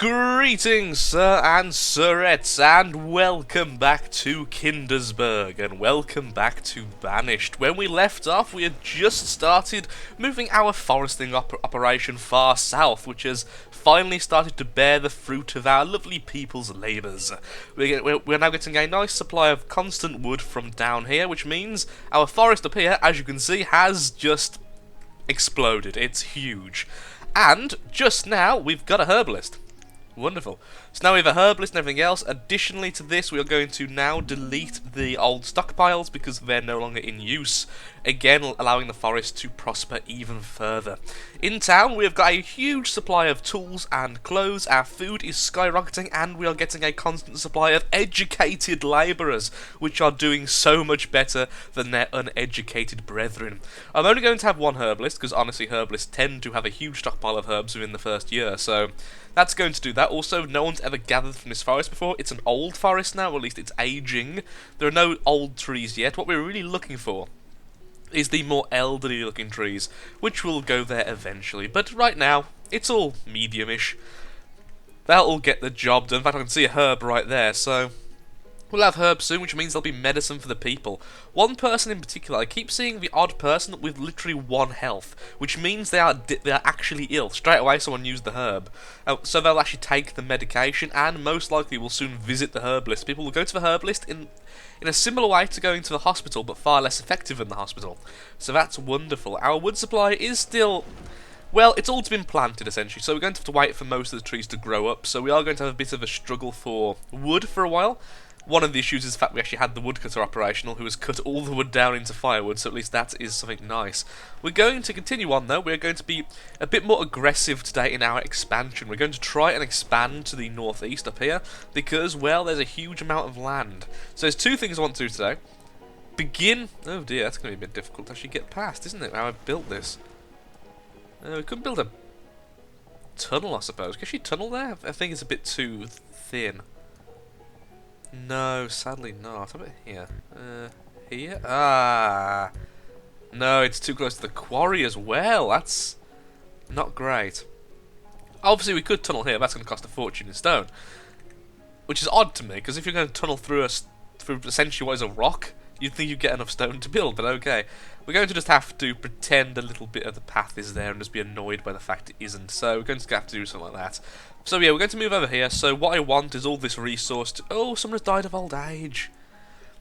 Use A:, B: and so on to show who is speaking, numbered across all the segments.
A: Greetings, sir and sirettes, and welcome back to Kindersburg, and welcome back to Banished. When we left off, we had just started moving our foresting operation far south, which has finally started to bear the fruit of our lovely people's labours. We're now getting a nice supply of constant wood from down here, which means our forest up here, as you can see, has just exploded. It's huge. And just now, we've got a herbalist. Wonderful. So now we have a herbalist and everything else. Additionally to this, we are going to now delete the old stockpiles because they're no longer in use. Again, allowing the forest to prosper even further. In town, we have got a huge supply of tools and clothes. Our food is skyrocketing, and we are getting a constant supply of educated labourers, which are doing so much better than their uneducated brethren. I'm only going to have one herbalist, because honestly, herbalists tend to have a huge stockpile of herbs within the first year, so that's going to do that. Also, no one's ever gathered from this forest before. It's an old forest now, or at least it's aging. There are no old trees yet. What we're really looking for is the more elderly looking trees, which will go there eventually. But right now, it's all medium-ish. That'll get the job done. In fact, I can see a herb right there, so we'll have herbs soon, which means there'll be medicine for the people. One person in particular, I keep seeing the odd person with literally 1 health, which means they are actually ill. Straight away, someone used the herb. So they'll actually take the medication, and most likely will soon visit the herbalist. People will go to the herbalist in a similar way to going to the hospital, but far less effective than the hospital. So that's wonderful. Our wood supply is still, well, it's all been planted essentially, so we're going to have to wait for most of the trees to grow up, so we are going to have a bit of a struggle for wood for a while. One of the issues is the fact we actually had the woodcutter operational who has cut all the wood down into firewood, so at least that is something nice. We're going to continue on though. We're going to be a bit more aggressive today in our expansion. We're going to try and expand to the northeast up here because, well, there's a huge amount of land. So there's 2 things I want to do today. Oh dear, that's going to be a bit difficult to actually get past, isn't it, how I've built this? We couldn't build a tunnel, I suppose. Can you actually tunnel there? I think it's a bit too thin. No, sadly not. How about here? Here? Ah! No, it's too close to the quarry as well. That's not great. Obviously, we could tunnel here. That's going to cost a fortune in stone. Which is odd to me, because if you're going to tunnel through essentially what is a rock, you'd think you'd get enough stone to build, but okay. We're going to just have to pretend a little bit of the path is there and just be annoyed by the fact it isn't. So we're going to have to do something like that. So yeah, we're going to move over here. So what I want is all this resource to... Oh, someone has died of old age.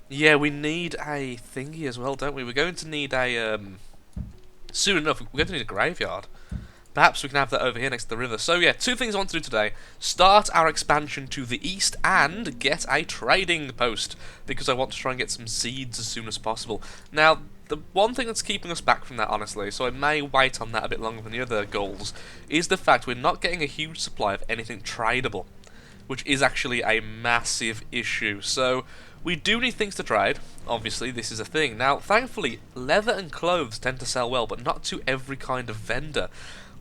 A: Yeah, we need a thingy as well, don't we? We're going to need a... Soon enough, we're going to need a graveyard. Perhaps we can have that over here next to the river. So yeah, 2 things I want to do today. Start our expansion to the east and get a trading post. Because I want to try and get some seeds as soon as possible. Now, the one thing that's keeping us back from that, honestly, so I may wait on that a bit longer than the other goals, is the fact we're not getting a huge supply of anything tradable. Which is actually a massive issue. So we do need things to trade. Obviously, this is a thing. Now, thankfully, leather and clothes tend to sell well, but not to every kind of vendor.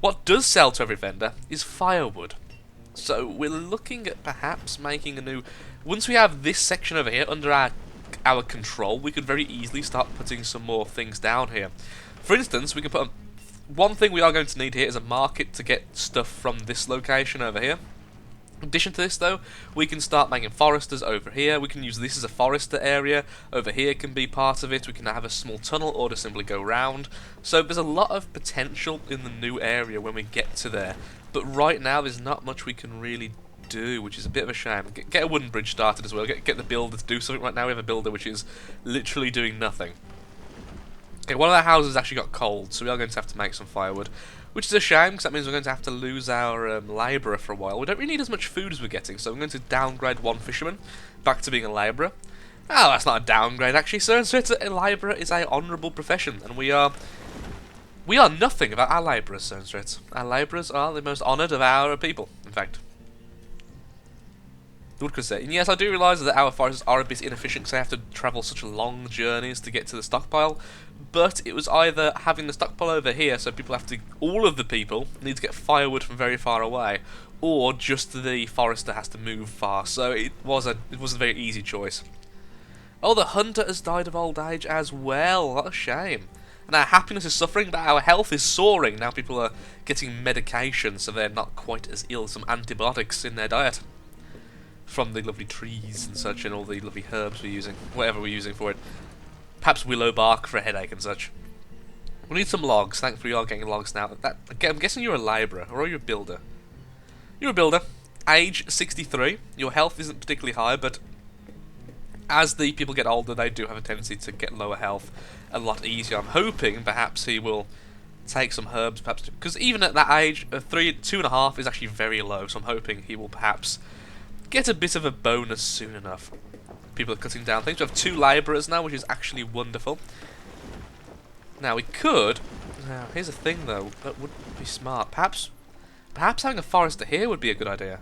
A: What does sell to every vendor is firewood. So we're looking at perhaps making a new... Once we have this section over here under our control, we could very easily start putting some more things down here. For instance, we can put... One thing we are going to need here is a market to get stuff from this location over here. In addition to this though, we can start making foresters over here. We can use this as a forester area. Over here can be part of it. We can have a small tunnel or to simply go round. So there's a lot of potential in the new area when we get to there. But right now there's not much we can really do, which is a bit of a shame. Get a wooden bridge started as well. Get the builder to do something. Right now we have a builder which is literally doing nothing. Okay, one of our houses actually got cold, so we are going to have to make some firewood. Which is a shame, because that means we're going to have to lose our labourer for a while. We don't really need as much food as we're getting, so I'm going to downgrade 1 fisherman back to being a labourer. Oh, that's not a downgrade, actually, sir. So a labourer is an honourable profession, and we are nothing about our labourers, sir and straight. Our labourers are the most honoured of our people, in fact. And yes, I do realise that our forests are a bit inefficient because they have to travel such long journeys to get to the stockpile. But it was either having the stockpile over here, so people have to, all of the people need to get firewood from very far away, or just the forester has to move far. So it was a very easy choice. Oh, the hunter has died of old age as well. What a shame. Now, happiness is suffering, but our health is soaring. Now people are getting medication, so they're not quite as ill. Some antibiotics in their diet. From the lovely trees and such, and all the lovely herbs we're using. Whatever we're using for it. Perhaps willow bark for a headache and such. We need some logs. Thankfully we are getting logs now. I'm guessing you're a labourer, or are you a builder? You're a builder. Age 63. Your health isn't particularly high, but as the people get older, they do have a tendency to get lower health a lot easier. I'm hoping perhaps he will take some herbs, perhaps, because even at that age, 2.5 is actually very low. So I'm hoping he will perhaps get a bit of a bonus soon enough. People are cutting down things. We have 2 labourers now, which is actually wonderful. Now we could. Now here's the thing, though, that would be smart. Perhaps having a forester here would be a good idea.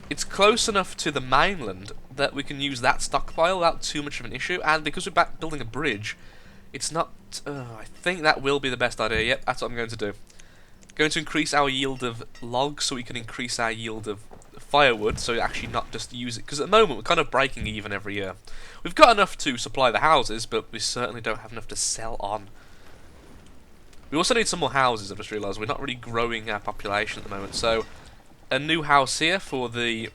A: It's close enough to the mainland that we can use that stockpile without too much of an issue, and because we're building a bridge, it's not... I think that will be the best idea. Yep, that's what I'm going to do. Going to increase our yield of logs so we can increase our yield of firewood, so actually not just use it, because at the moment we're kind of breaking even every year. We've got enough to supply the houses, but we certainly don't have enough to sell on. We also need some more houses. I've just realised we're not really growing our population at the moment, so a new house here for the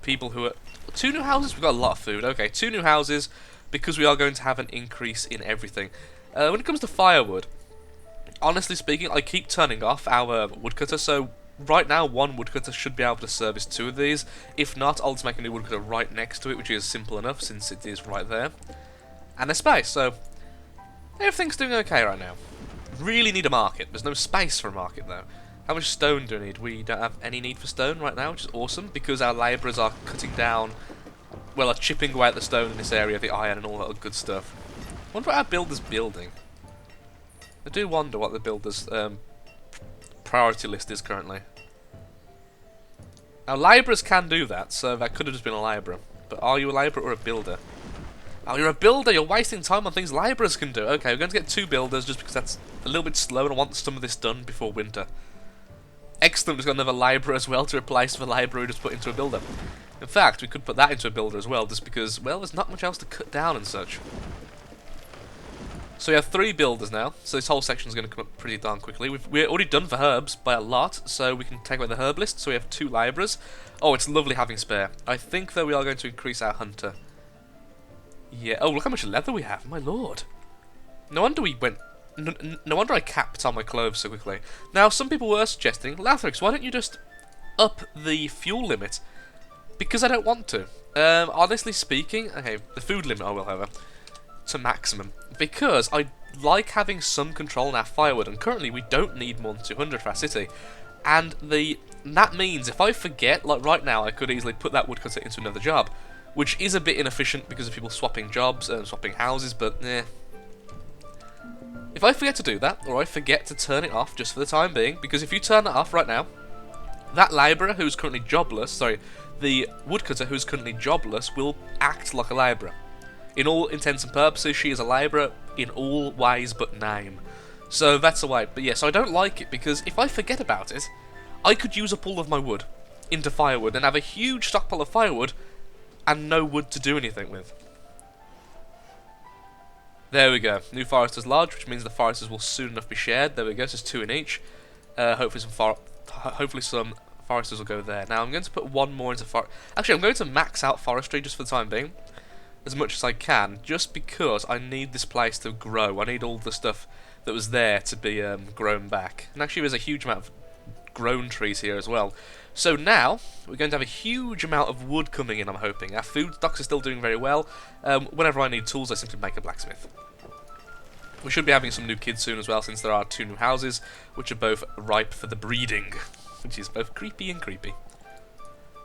A: people who are... 2 new houses? We've got a lot of food. Okay, 2 new houses, because we are going to have an increase in everything. When it comes to firewood, honestly speaking, I keep turning off our woodcutter, so right now 1 woodcutter should be able to service 2 of these. If not, I'll just make a new woodcutter right next to it, which is simple enough since it is right there. And a space, so everything's doing okay right now. Really need a market. There's no space for a market though. How much stone do we need? We don't have any need for stone right now, which is awesome, because our labourers are cutting down, well, are chipping away at the stone in this area, the iron and all that good stuff. I wonder what our builder's building. I do wonder what the builder's priority list is currently. Now, labourers can do that, so that could have just been a labourer. But are you a labourer or a builder? Oh, you're a builder! You're wasting time on things labourers can do. Okay, we're going to get 2 builders just because that's a little bit slow and I want some of this done before winter. Excellent, we've got another labourer as well to replace the labourer we just put into a builder. In fact, we could put that into a builder as well, just because, well, there's not much else to cut down and such. So we have 3 builders now, so this whole section is going to come up pretty darn quickly. We're already done for herbs by a lot, so we can take away the herb list. So we have 2 labourers. Oh, it's lovely having spare. I think, though, we are going to increase our hunter. Yeah. Oh, look how much leather we have, my lord. No wonder we went... No wonder I capped on my clothes so quickly. Now, some people were suggesting, Lathrix, why don't you just up the fuel limit? Because I don't want to. Honestly speaking, okay, the food limit I will, however, to maximum. Because I like having some control on our firewood, and currently we don't need more than 200 for our city. And that means if I forget, like right now, I could easily put that woodcutter into another job, which is a bit inefficient because of people swapping jobs and swapping houses, but eh. If I forget to do that, or I forget to turn it off just for the time being, because if you turn it off right now, that labourer who's currently jobless, sorry, the woodcutter who's currently jobless will act like a labourer. In all intents and purposes, she is a labourer in all ways but name. So that's the way. But yeah, so I don't like it, because if I forget about it, I could use up all of my wood into firewood and have a huge stockpile of firewood and no wood to do anything with. There we go. New Forester's Lodge, which means the Foresters will soon enough be shared. There we go, so it's 2 in each. Hopefully some Foresters will go there. Now I'm going to put 1 more into forest. Actually, I'm going to max out forestry just for the time being, as much as I can, just because I need this place to grow. I need all the stuff that was there to be grown back. And actually there's a huge amount of grown trees here as well. So now, we're going to have a huge amount of wood coming in, I'm hoping. Our food stocks are still doing very well. Whenever I need tools, I simply make a blacksmith. We should be having some new kids soon as well, since there are 2 new houses, which are both ripe for the breeding, which is both creepy and creepy.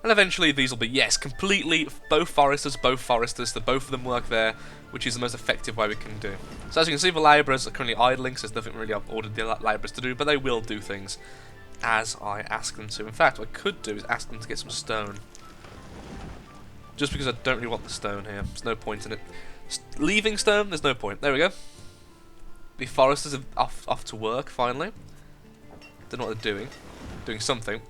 A: And eventually these will be, yes, completely, both foresters, so both of them work there, which is the most effective way we can do. So as you can see, the labourers are currently idling, so there's nothing really I've ordered the labourers to do, but they will do things as I ask them to. In fact, what I could do is ask them to get some stone. Just because I don't really want the stone here. There's no point in it. Leaving stone, there's no point. There we go. The foresters are off to work, finally. Don't know what they're doing. Doing something.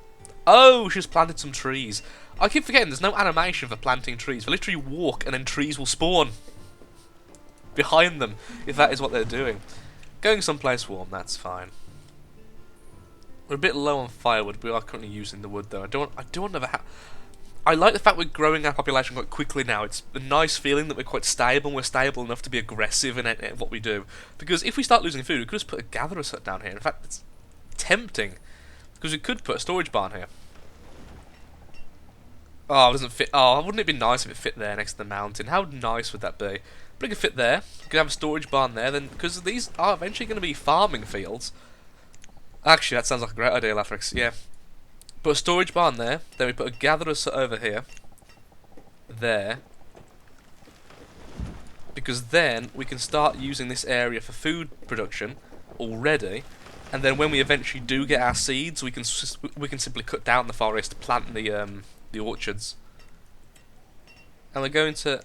A: Oh, she's planted some trees. I keep forgetting there's no animation for planting trees. They literally walk and then trees will spawn behind them, if that is what they're doing. Going someplace warm, that's fine. We're a bit low on firewood. We are currently using the wood though. I don't know how. I like the fact we're growing our population quite quickly now. It's a nice feeling that we're quite stable, and we're stable enough to be aggressive in what we do. Because if we start losing food, we could just put a gatherer set down here. In fact, it's tempting. Because we could put a storage barn here. Oh, it doesn't fit. Oh, wouldn't it be nice if it fit there next to the mountain? How nice would that be? But it could fit there. We could have a storage barn there, then, because these are eventually going to be farming fields. Actually, that sounds like a great idea, Lafrix. Yeah. Put a storage barn there, then we put a gatherer over here. There. Because then we can start using this area for food production already. And then when we eventually do get our seeds, we can simply cut down the forest, plant the orchards. And we're going to,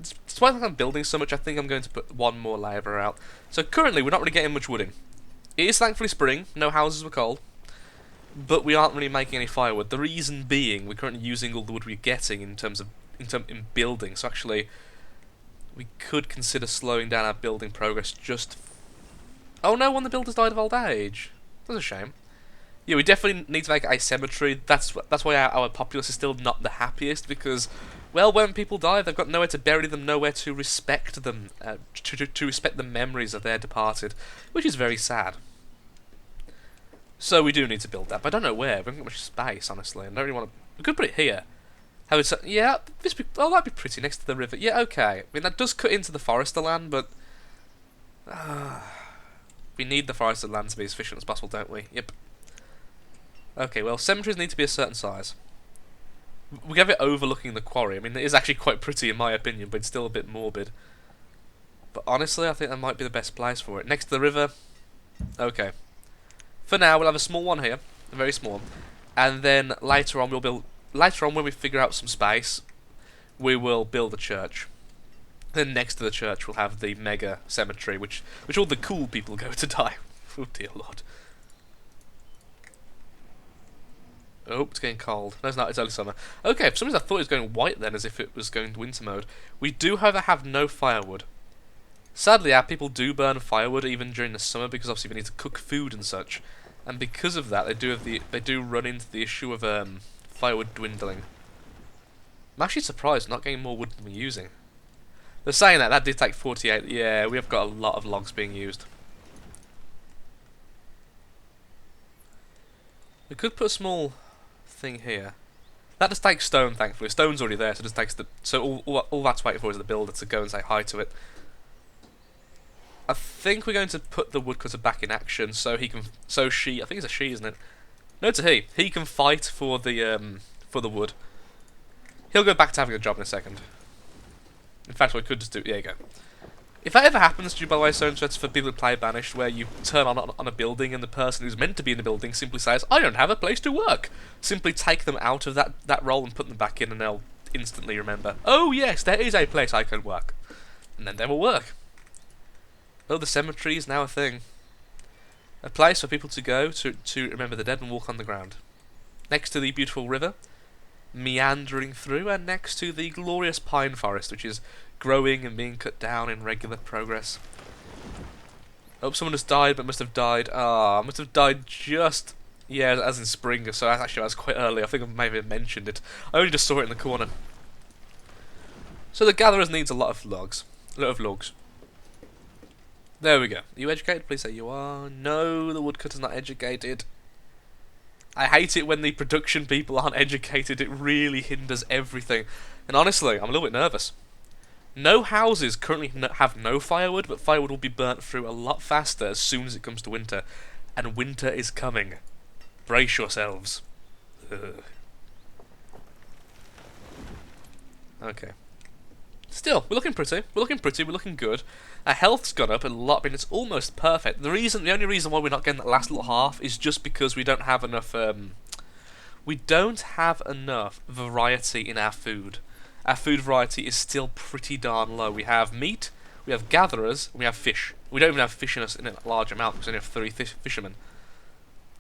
A: despite the fact I'm building so much, I think I'm going to put one more labourer out. So currently we're not really getting much wood in. It is thankfully spring, no houses were cold, but we aren't really making any firewood. The reason being, we're currently using all the wood we're getting in building. So actually, we could consider slowing down our building progress just. Oh no, one of the builders died of old age. That's a shame. Yeah, we definitely need to make a cemetery. That's why our populace is still not the happiest, because, well, when people die, they've got nowhere to bury them, nowhere to respect them, to respect the memories of their departed, which is very sad. So we do need to build that, but I don't know where. We haven't got much space, honestly. I don't really want to. We could put it here. How is yeah, that'd be pretty next to the river. Yeah, okay. I mean, that does cut into the forester land, but we need the forested land to be as efficient as possible, don't we? Yep. Okay, well, cemeteries need to be a certain size. We have it overlooking the quarry. I mean, it is actually quite pretty in my opinion, but it's still a bit morbid. But honestly, I think that might be the best place for it. Next to the river. Okay. For now, we'll have a small one here, a very small one, and then later on when we figure out some space, we will build a church. Then next to the church, we'll have the mega cemetery, which all the cool people go to die. Oh dear lord. Oh, it's getting cold. No, it's not. It's early summer. Okay, for some reason I thought it was going white then, as if it was going to winter mode. We do, however, have no firewood. Sadly, our people do burn firewood even during the summer, because obviously we need to cook food and such. And because of that, they do run into the issue of firewood dwindling. I'm actually surprised not getting more wood than we're using. They're saying that did take 48. Yeah, we have got a lot of logs being used. We could put a small thing here. That just takes stone, thankfully. Stone's already there, so it just takes all that's waiting for is the builder to go and say hi to it. I think we're going to put the woodcutter back in action so he can. So she, I think it's a she, isn't it? No, it's a he. He can fight for the wood. He'll go back to having a job in a second. In fact, what we could just do. There you go. If that ever happens to you, by the way, so it's for people who play Banished, where you turn on a building and the person who's meant to be in the building simply says, "I don't have a place to work." Simply take them out of that role and put them back in, and they'll instantly remember, "Oh yes, there is a place I can work," and then they will work. Oh, the cemetery is now a thing. A place for people to go to remember the dead and walk on the ground. Next to the beautiful river, meandering through, and next to the glorious pine forest, which is growing and being cut down in regular progress. Oh, someone has died, but must have died. Must have died just. Yeah, as in spring, so actually that's quite early. I think I maybe mentioned it. I only just saw it in the corner. So the gatherers needs a lot of logs. A lot of logs. There we go. Are you educated? Please say you are. No, the woodcutter's not educated. I hate it when the production people aren't educated. It really hinders everything. And honestly, I'm a little bit nervous. No houses currently have no firewood, but firewood will be burnt through a lot faster as soon as it comes to winter. And winter is coming. Brace yourselves. Ugh. Okay. Still, we're looking pretty. We're looking good. Our health's gone up a lot. I mean, it's almost perfect. The only reason why we're not getting that last little half is just because we don't have enough. We don't have enough variety in our food. Our food variety is still pretty darn low. We have meat, we have gatherers, and we have fish. We don't even have fish in a large amount because we only have 3 fishermen.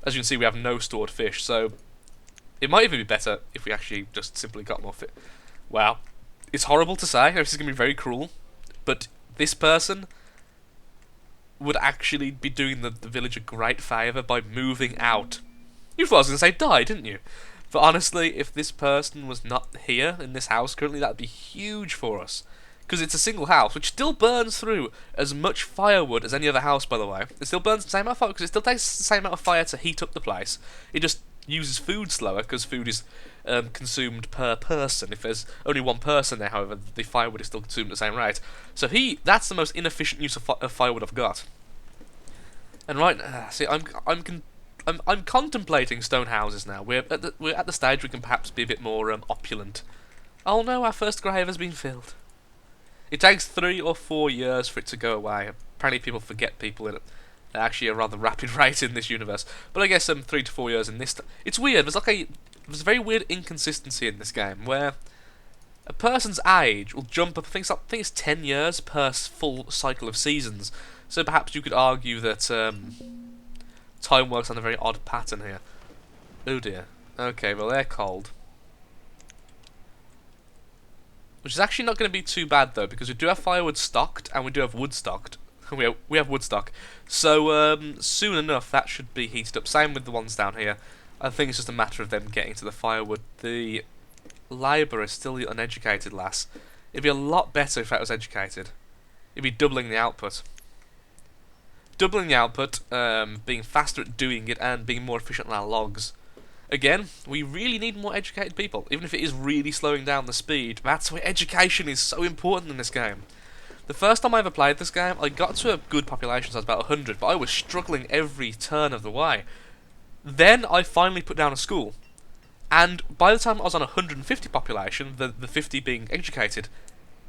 A: As you can see, we have no stored fish. So it might even be better if we actually just simply got more fish. Wow. It's horrible to say, this is going to be very cruel, but this person would actually be doing the village a great favour by moving out. You thought I was going to say die, didn't you? But honestly, if this person was not here in this house currently, that would be huge for us. Because it's a single house, which still burns through as much firewood as any other house, by the way. It still burns the same amount of fire, because it still takes the same amount of fire to heat up the place. It just uses food slower, because food is consumed per person. If there's only one person there, however, the firewood is still consumed at the same rate. So that's the most inefficient use of firewood I've got. And right, see, I'm contemplating stone houses now. We're at the stage we can perhaps be a bit more opulent. Oh no, our first grave has been filled. It takes 3 or 4 years for it to go away. Apparently people forget people in it at actually a rather rapid rate in this universe. But I guess 3 to 4 years in this. It's weird. There's a very weird inconsistency in this game where a person's age will jump up. I think it's 10 years per full cycle of seasons. So perhaps you could argue that time works on a very odd pattern here. Oh dear. Okay, well they're cold. Which is actually not going to be too bad though, because we do have firewood stocked and we do have wood stocked. we have wood stock, so soon enough that should be heated up. Same with the ones down here. I think it's just a matter of them getting to the firewood. The labourer is still the uneducated lass. It'd be a lot better if that was educated. It'd be doubling the output. Doubling the output, being faster at doing it, and being more efficient on our logs. Again, we really need more educated people, even if it is really slowing down the speed. That's why education is so important in this game. The first time I ever played this game, I got to a good population size, about 100, but I was struggling every turn of the way. Then I finally put down a school, and by the time I was on 150 population, the 50 being educated,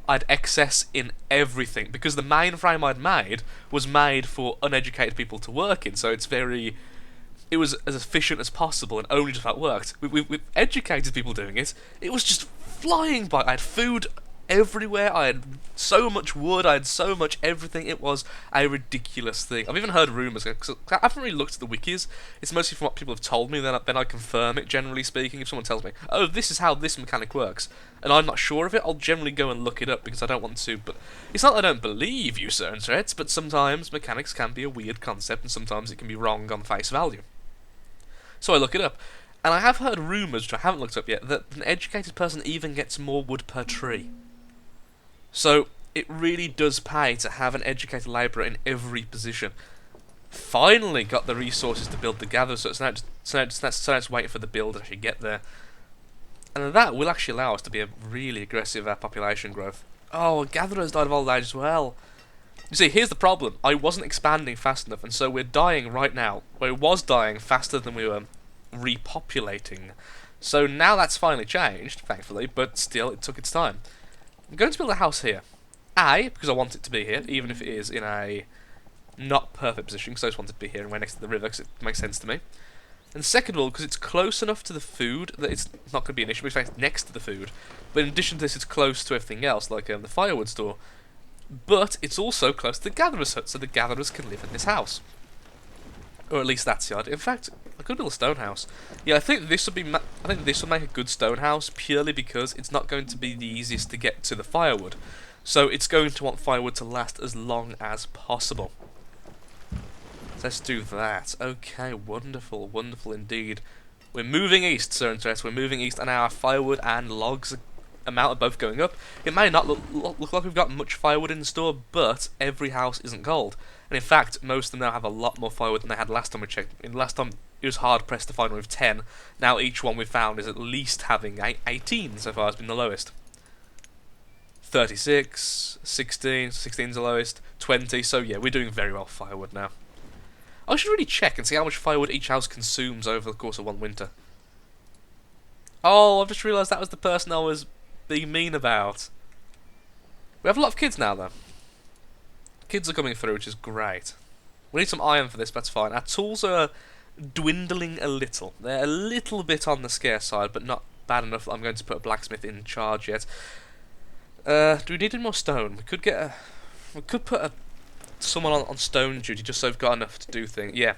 A: I had excess in everything, because the mainframe I'd made was made for uneducated people to work in, so it was as efficient as possible and only just about worked. With educated people doing it, it was just flying by. I had food everywhere, I had so much wood, I had so much everything. It was a ridiculous thing. I've even heard rumours, because I haven't really looked at the wikis. It's mostly from what people have told me, then I confirm it, generally speaking. If someone tells me, oh, this is how this mechanic works, and I'm not sure of it, I'll generally go and look it up, because I don't want to. But it's not that I don't believe you certain threats, but sometimes mechanics can be a weird concept, and sometimes it can be wrong on face value. So I look it up, and I have heard rumours, which I haven't looked up yet, that an educated person even gets more wood per tree. So it really does pay to have an educated labourer in every position. Finally got the resources to build the gather, so it's now just waiting for the build to actually get there. And that will actually allow us to be a really aggressive population growth. Oh, gatherers died of old age as well. You see, here's the problem. I wasn't expanding fast enough, and so we're dying right now. Well, it was dying faster than we were repopulating. So now that's finally changed, thankfully, but still, it took its time. I'm going to build a house here. Because I want it to be here, even if it is in a not perfect position, because I just want it to be here and right next to the river, because it makes sense to me. And second of all, because it's close enough to the food that it's not going to be an issue, because it's next to the food. But in addition to this, it's close to everything else, like the firewood store. But it's also close to the gatherer's hut, so the gatherers can live in this house. Or at least that's the idea. In fact, I could build a stone house. Yeah, I think this would make a good stone house, purely because it's not going to be the easiest to get to the firewood. So it's going to want firewood to last as long as possible. Let's do that. Okay, wonderful, wonderful indeed. We're moving east, sir and sirs. We're moving east, and our firewood and logs amount are both going up. It may not look like we've got much firewood in the store, but every house isn't gold. And in fact, most of them now have a lot more firewood than they had last time we checked. In last time, it was hard pressed to find one with 10. Now each one we've found is at least having 18 so far has been the lowest. 36, 16, 16's the lowest, 20, so yeah, we're doing very well for firewood now. I should really check and see how much firewood each house consumes over the course of one winter. Oh, I've just realised that was the person I was being mean about. We have a lot of kids now, though. Kids are coming through, which is great. We need some iron for this, but that's fine. Our tools are dwindling a little. They're a little bit on the scarce side, but not bad enough that I'm going to put a blacksmith in charge yet. Do we need any more stone? We could put someone on stone duty just so we've got enough to do things. Yeah,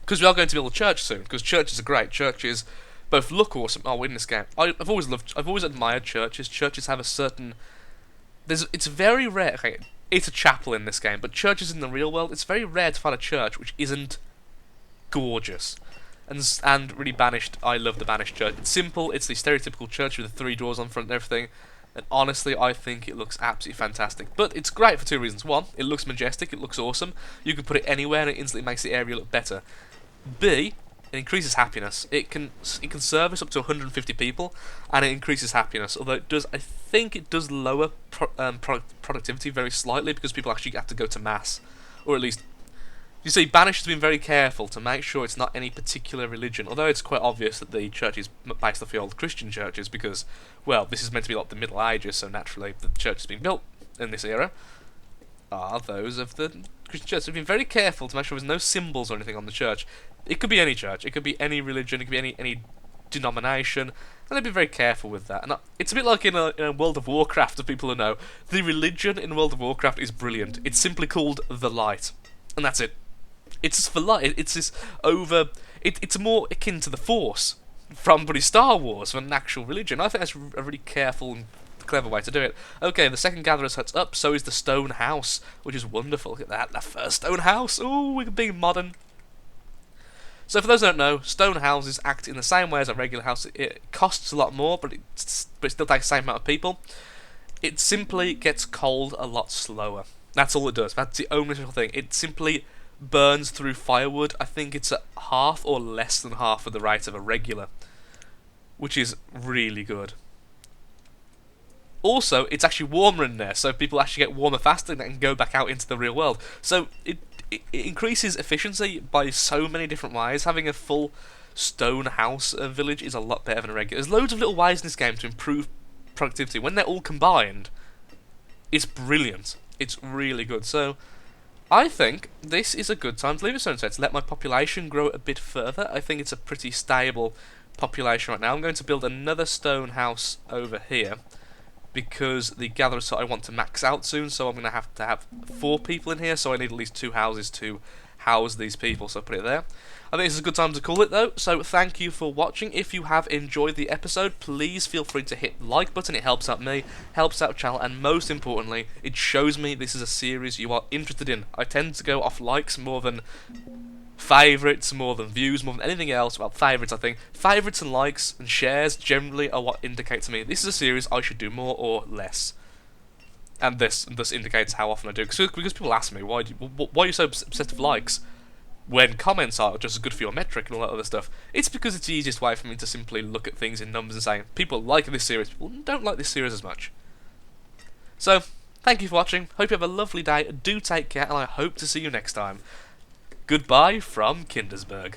A: because we are going to build a church soon. Because churches are great. Churches both look awesome. Oh, in this game, I've always admired churches. Churches have a certain. It's very rare. Okay, it's a chapel in this game, but churches in the real world, it's very rare to find a church which isn't gorgeous. And really Banished, I love the Banished church. It's simple, it's the stereotypical church with the 3 doors on front and everything, and honestly, I think it looks absolutely fantastic. But it's great for 2 reasons. One, it looks majestic, it looks awesome. You can put it anywhere and it instantly makes the area look better. B, it increases happiness. It can service up to 150 people, and it increases happiness. Although I think it does lower productivity very slightly because people actually have to go to mass, or at least. You see, Banished has been very careful to make sure it's not any particular religion, although it's quite obvious that the church is based off the old Christian churches because, well, this is meant to be like the Middle Ages, so naturally the church has been built in this era are those of the Christian church. They've been very careful to make sure there's no symbols or anything on the church. It could be any church, it could be any religion, it could be any denomination, and they've been very careful with that. And it's a bit like in a World of Warcraft, if people who know. The religion in World of Warcraft is brilliant. It's simply called the Light, and that's it. It's just for light. It's this over. It's more akin to the Force from bloody Star Wars than an actual religion. I think that's a really careful and clever way to do it. Okay, the second Gatherer's Hut's up. So is the stone house, which is wonderful. Look at that, the first stone house. Ooh, we're being modern. So for those who don't know, stone houses act in the same way as a regular house. It costs a lot more, but it still takes the same amount of people. It simply gets cold a lot slower. That's all it does. That's the only single thing. It simply burns through firewood. I think it's at half or less than half of the rate of a regular, which is really good. Also, it's actually warmer in there, so people actually get warmer faster and can go back out into the real world. So it increases efficiency by so many different ways. Having a full stone house village is a lot better than a regular. There's loads of little ways in this game to improve productivity. When they're all combined, it's brilliant. It's really good. So I think this is a good time to leave it so to let my population grow a bit further. I think it's a pretty stable population right now. I'm going to build another stone house over here because the Gatherer's Hut I want to max out soon, so I'm going to have 4 people in here, so I need at least 2 houses to house these people, so I'll put it there. I think this is a good time to call it though, so thank you for watching. If you have enjoyed the episode, please feel free to hit the like button. It helps out me, helps out the channel, and most importantly, it shows me this is a series you are interested in. I tend to go off likes more than favourites, more than views, more than anything else. Well, favourites I think. Favourites and likes and shares generally are what indicate to me this is a series I should do more or less. And this indicates how often I do. Because people ask me, why are you so obsessed with likes when comments are just as good for your metric and all that other stuff? It's because it's the easiest way for me to simply look at things in numbers and say, people like this series, people don't like this series as much. So, thank you for watching, hope you have a lovely day, do take care, and I hope to see you next time. Goodbye from Kindersburg.